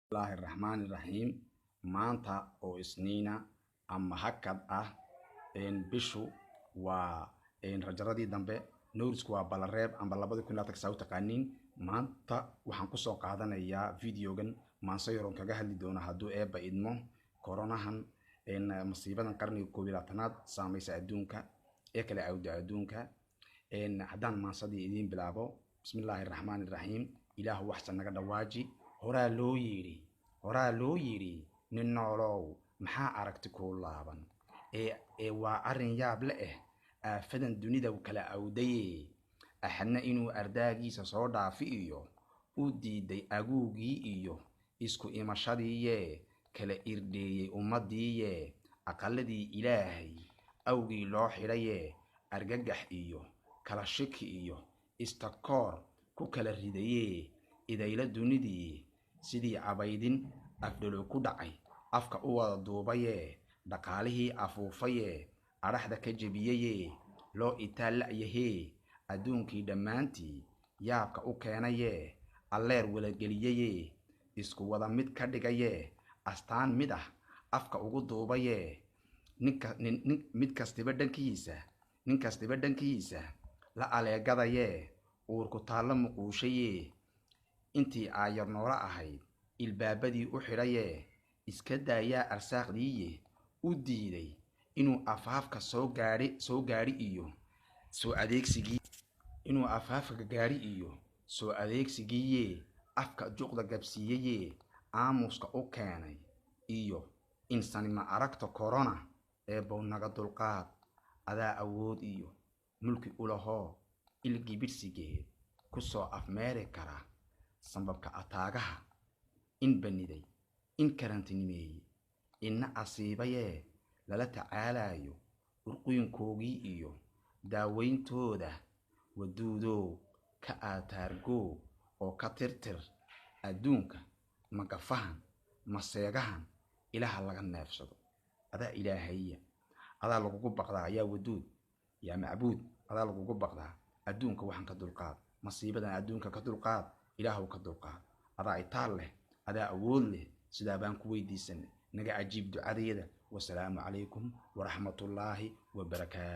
الله الرحمن الرحيم maanta oo isniina ama hakad bishu waa rajaradii dambe noorisku waa balareeb amba 2019 taqaanin maanta waxaan ku soo qaadanayaa videogan maanso yaroon kaga hadli doona hadduu eeba idmo koronahan masiibadan qarniga 11aad saamaysa adduunka ee kala awda adduunka haddaan maansadii idin bilaabo bismillaahir rahmaanir rahiim ilaah waxsan naga dhawaaji horaa loo yiri nin noolow maxaa aragti ku laaban waa arin yaab leh aafadan dunida kala awdaye ahna inuu ardaagiisa soo dhaafi iyo u diiday aguugii iyo isku imashadii kala irdheeyay ummadii aqaladii ilaahay awgii loo xidhay argagax iyo kala shaki iyo istakoor ku kala ridaye idayla dunidii sidii abaydin afdalo ku dhacay afka u wada duubaye dhaqaalihii afuufaye araxda ka jabiyay loo itaalaayahe adduunkii dhamaantii yaabka u keenaye alleer wala geliyay isku wada mid ka dhigaye astaan mid ah afka ugu duubaye mid kastiba dhankiisa la aleegadaye uurku taalla muquushaye intii aayar noola ahayd ilbaabadii u xidhaye iska daayaa arsaaqdiiye u diiday inuu afaafka soo gaari iyo soo adeegsigiye afka juqda gabsiiyay aamuska u keenay iyo insanima aragta corona ee bownaga dulqaad adaa awood iyo mulki u laho ilgibirsigeed ku soo afmeeri kara sanbabka ataagaha in baniday in karantinimeeyay inna asiibaye lala tacaalayo urquyinkoogii iyo daawayntooda waduudow ka aataargo oo ka tirtir adduunka magafahan maseegahan ilaha laga neefsado adaa ilaahaya adaa lagugu baqdaa yaa waduud yaa macbuud adaa lagugu baqdaa adduunka waxan ka dulqaad masiibadan adduunka ka dulqaad ilaahu ka dulqaad adaa itaal leh adaa awood leh sidaa baan ku weydiisanay naga cajiib ducadeeda wasalaamu calaykum waraxmatullaahi wabarakaatuh